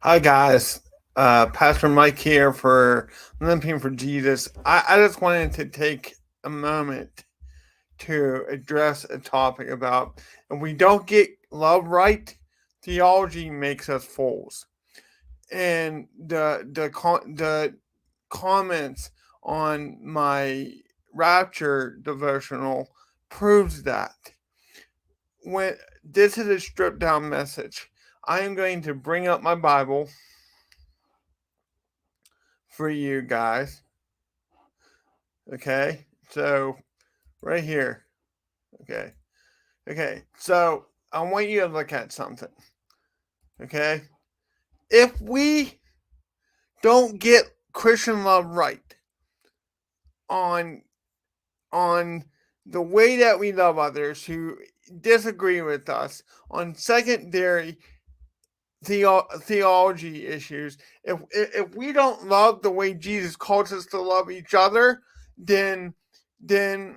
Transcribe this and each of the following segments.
Hi guys, Pastor Mike here for Limping for Jesus. I just wanted to take a moment to address a topic about if we don't get love right, theology makes us fools. And the comments on my rapture devotional proves that. When this is a stripped down message, I am going to bring up my Bible for you guys. Okay, so right here. Okay, okay. So I want you to look at something. Okay, if we don't get Christian love right on on the way that we love others who disagree with us on secondary theology issues, if we don't love the way Jesus calls us to love each other, then then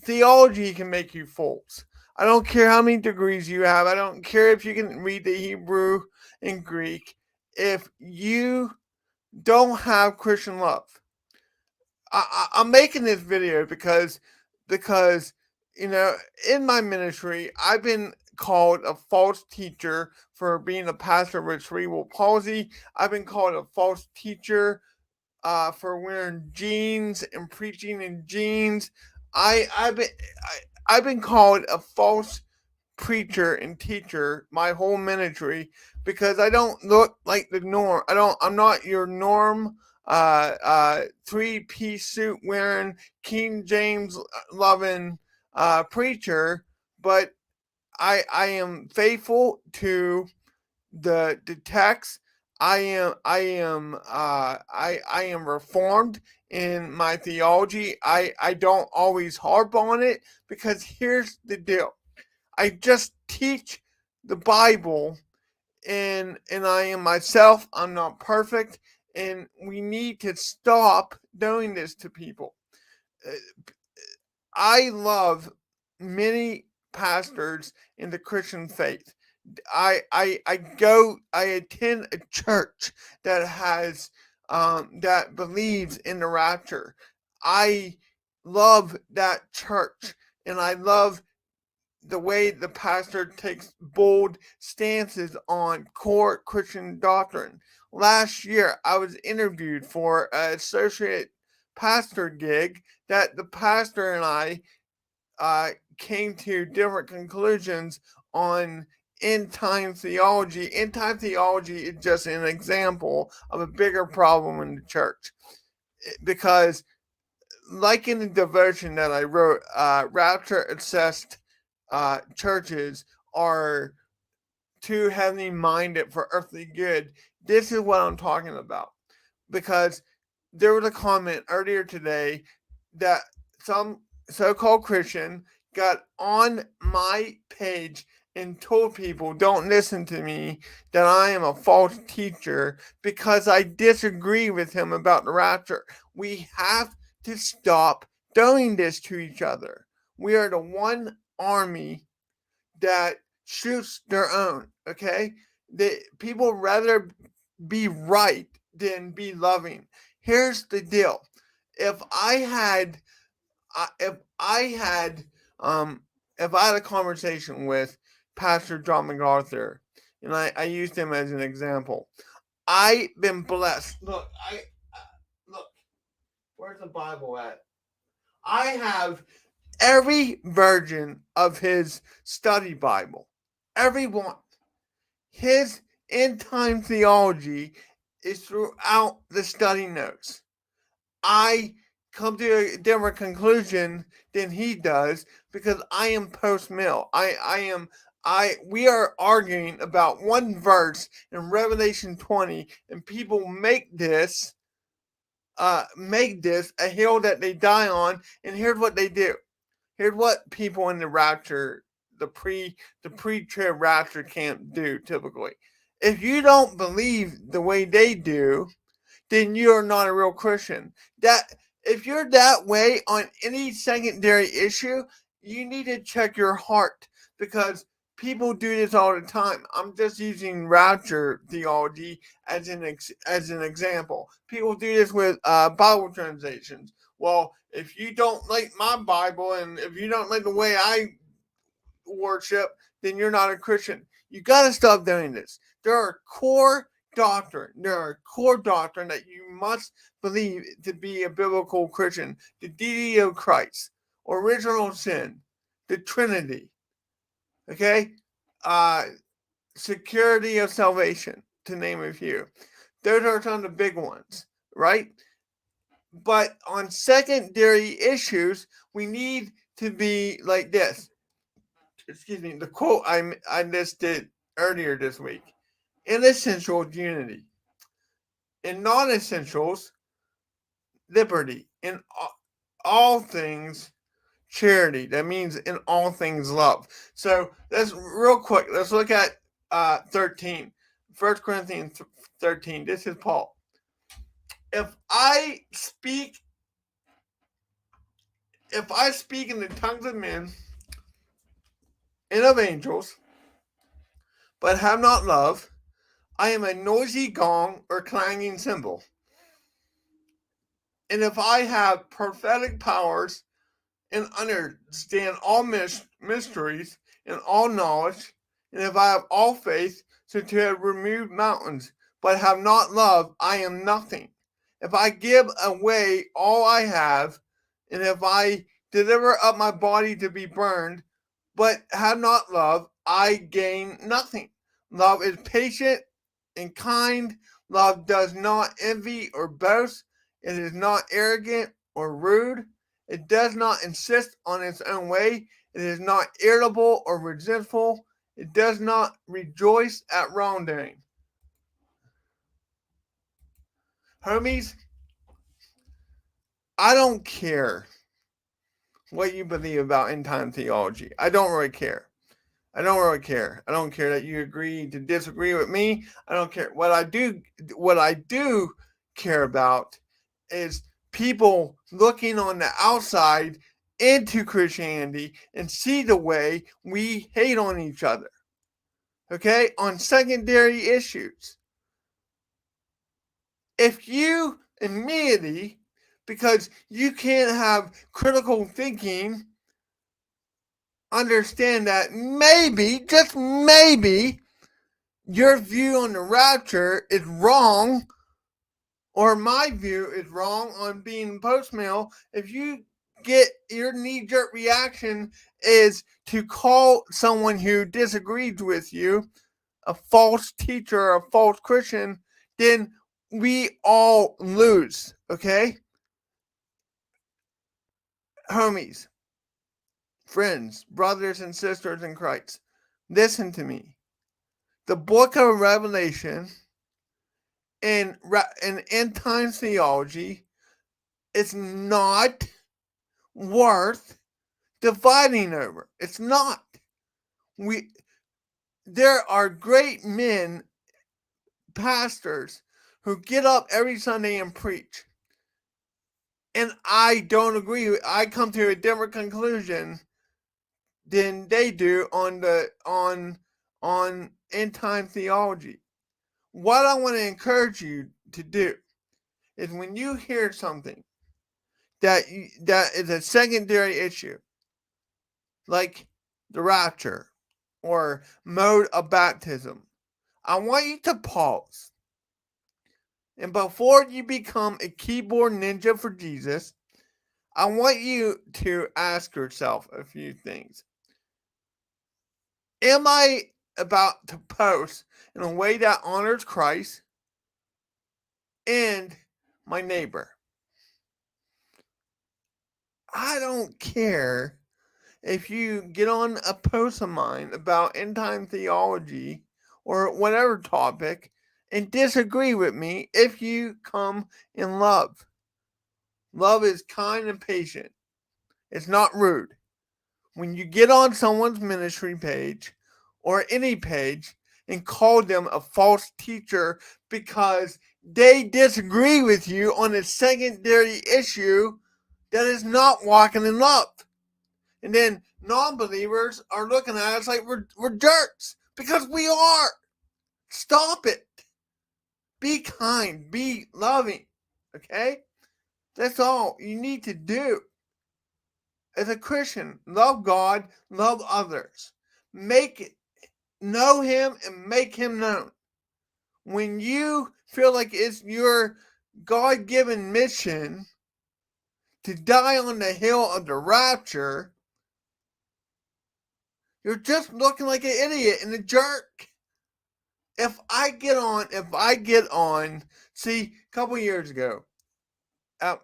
theology can make you fools. I don't care how many degrees you have. I don't care if you can read the Hebrew and Greek. If you don't have Christian love, I'm making this video because you know, in my ministry I've been called a false teacher for being a pastor with cerebral palsy. I've been called a false teacher for wearing jeans and preaching in jeans. I've been I've been called a false preacher and teacher my whole ministry because I don't look like the norm. I'm not your norm three-piece suit wearing King James loving preacher, but I am faithful to the text. I am reformed in my theology. I don't always harp on it because here's the deal. I just teach the Bible, and I am myself. I'm not perfect, and we need to stop doing this to people. Uh, I love many pastors in the Christian faith. I attend a church that has that believes in the rapture. I love that church, and I love the way the pastor takes bold stances on core Christian doctrine. Last year, I was interviewed for an associate pastor gig that the pastor and I came to different conclusions on end time theology. End time theology is just an example of a bigger problem in the church because, like in the devotion that I wrote, rapture obsessed churches are too heavenly minded for earthly good. This is what I'm talking about because there was a comment earlier today that some so-called Christian got on my page and told people don't listen to me, that I am a false teacher because I disagree with him about the rapture. We have to stop doing this to each other. We are the one army that shoots their own. Okay, the people rather be right than be loving. Here's the deal: if I had, if I had, if I had a conversation with Pastor John MacArthur, and I used him as an example, I've been blessed. Look, look. Where's the Bible at? I have every version of his study Bible. Every one. His end time theology is throughout the study notes. I come to a different conclusion than he does because I am post mill. I am I we are arguing about one verse in Revelation 20, and people make this a hill that they die on, and here's what they do. Here's what people in the rapture, the pre-trib rapture camp do typically. If you don't believe the way they do, then you're not a real Christian. That if you're that way on any secondary issue, you need to check your heart because People do this all the time. I'm just using rapture theology as an example. People do this with Bible translations. Well, if you don't like my Bible and if you don't like the way I worship, then you're not a Christian. You got to stop doing this. There are core doctrine that you must believe to be a biblical Christian. The deity of Christ, original sin, the Trinity. Okay, security of salvation, to name a few. Those are some of the big ones, right? But on secondary issues, we need to be like this. Excuse me, the quote I listed earlier this week. In essentials, unity. In non-essentials, liberty. In all things, charity. That means in all things, love. So let's real quick. Let's look at 13. 1 Corinthians 13. This is Paul. If I speak in the tongues of men and of angels, but have not love, I am a noisy gong or clanging cymbal. And if I have prophetic powers and understand all mysteries and all knowledge, and if I have all faith so to have removed mountains, but have not love, I am nothing. If I give away all I have, and if I deliver up my body to be burned, but have not love, I gain nothing. Love is patient and kind. Love does not envy or boast. It is not arrogant or rude. It does not insist on its own way. It is not irritable or resentful. It does not rejoice at wrongdoing. Homies, I don't care what you believe about end time theology. I don't really care. I don't really care. I don't care that you agree to disagree with me. I don't care. What I do care about is people looking on the outside into Christianity and see the way we hate on each other. Okay? On secondary issues. If you immediately, because you can't have critical thinking, understand that maybe, just maybe, your view on the rapture is wrong, or my view is wrong on being post-mill, if you get your knee-jerk reaction is to call someone who disagrees with you a false teacher or a false Christian, then we all lose, okay? Homies, friends, brothers and sisters in Christ, listen to me. The book of Revelation and end times theology is not worth dividing over. It's not. There are great men, pastors, who get up every Sunday and preach. And I don't agree. I come to a different conclusion than they do on end time theology. What I want to encourage you to do is when you hear something that is a secondary issue, like the rapture or mode of baptism, I want you to pause. And before you become a keyboard ninja for Jesus, I want you to ask yourself a few things. Am I about to post in a way that honors Christ and my neighbor? I don't care if you get on a post of mine about end time theology or whatever topic and disagree with me if you come in love. Love is kind and patient. It's not rude. When you get on someone's ministry page or any page and call them a false teacher because they disagree with you on a secondary issue, that is not walking in love. And then non-believers are looking at us like we're jerks, because we are. Stop it. Be kind. Be loving. Okay? That's all you need to do. As a Christian, love God, love others. Know Him and make Him known. When you feel like it's your God-given mission to die on the hill of the rapture, you're just looking like an idiot and a jerk. If I get on, see, a couple years ago, at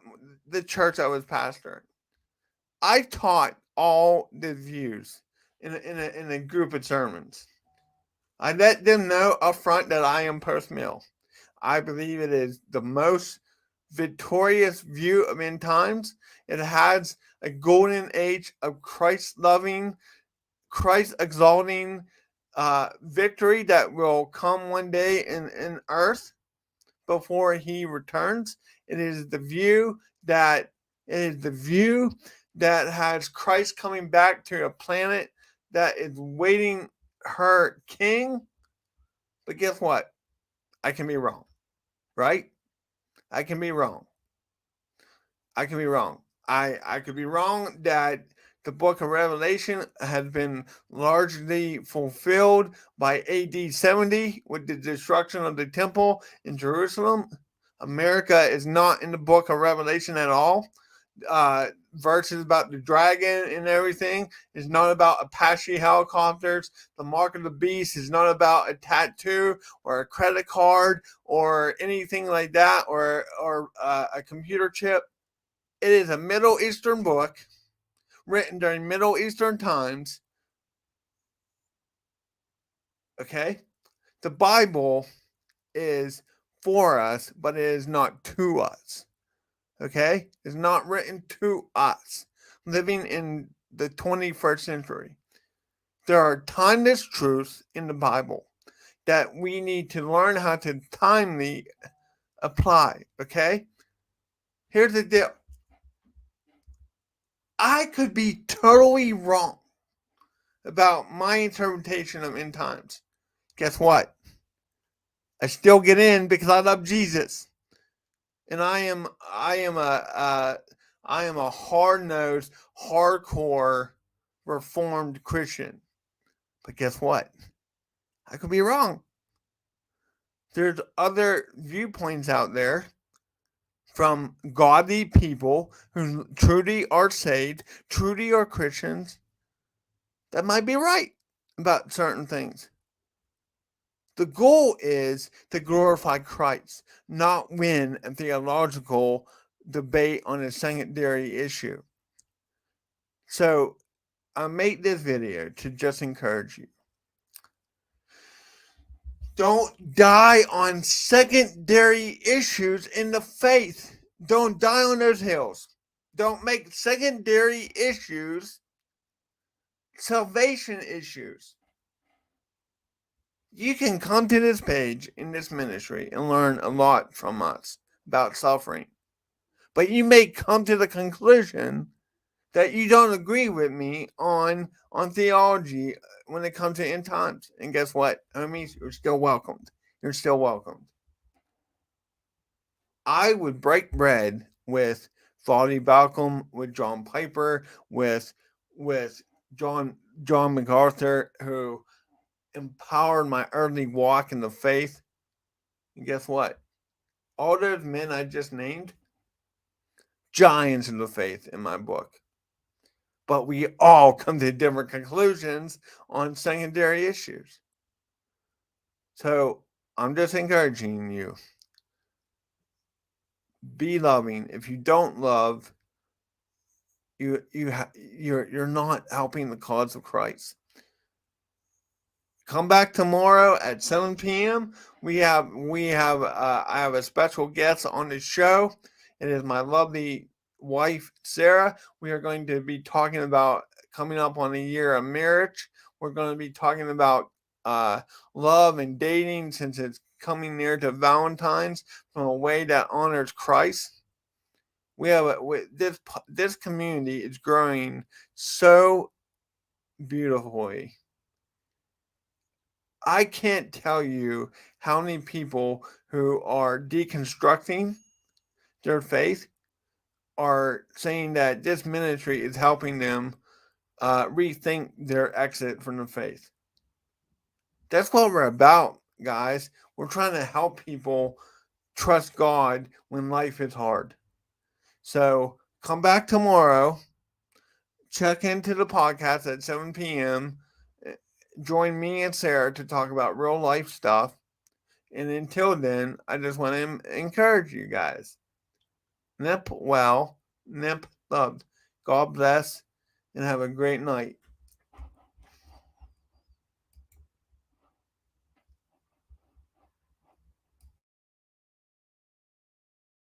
the church I was pastoring, I taught all the views in a group of sermons. I let them know up front that I am post-mill. I believe it is the most victorious view of end times. It has a golden age of Christ-loving, Christ-exalting victory that will come one day in earth before He returns. It is the view that has Christ coming back to a planet that is waiting her king. But guess what? I can be wrong, right? I can be wrong. I could be wrong that the book of Revelation has been largely fulfilled by AD 70 with the destruction of the temple in Jerusalem. America is not in the book of Revelation at all. Verses about the dragon and everything is not about Apache helicopters. The mark of the beast is not about a tattoo or a credit card or anything like that, or a computer chip. It is a Middle Eastern book written during Middle Eastern times. Okay? The Bible is for us, but it is not to us. Okay? It's not written to us living in the 21st century. There are timeless truths in the Bible that we need to learn how to timely apply. Okay? Here's the deal. I could be totally wrong about my interpretation of end times. Guess what? I still get in because I love Jesus. And I am a hard-nosed, hardcore Reformed Christian. But guess what? I could be wrong. There's other viewpoints out there from godly people who truly are saved, truly are Christians, that might be right about certain things. The goal is to glorify Christ, not win a theological debate on a secondary issue. So I made this video to just encourage you. Don't die on secondary issues in the faith. Don't die on those hills. Don't make secondary issues salvation issues. You can come to this page in this ministry and learn a lot from us about suffering. But you may come to the conclusion that you don't agree with me on theology when it comes to end times. And guess what, homies? You're still welcomed. You're still welcomed. I would break bread with Father Balcom, with John Piper, with John MacArthur, who empowered my early walk in the faith. And guess what? All those men I just named, giants in the faith in my book. But we all come to different conclusions on secondary issues. So I'm just encouraging you. Be loving. If you don't love, you're not helping the cause of Christ. Come back tomorrow at 7 p.m. I have a special guest on the show. It is my lovely wife, Sarah. We are going to be talking about coming up on a year of marriage. We're going to be talking about love and dating, since it's coming near to Valentine's, from a way that honors Christ. This community is growing so beautifully. I can't tell you how many people who are deconstructing their faith are saying that this ministry is helping them rethink their exit from the faith. That's what we're about, guys. We're trying to help people trust God when life is hard. So come back tomorrow. Check into the podcast at 7 p.m. Join me and Sarah to talk about real life stuff. And until then, I just want to encourage you guys. Nip well, nip loved. God bless, and have a great night.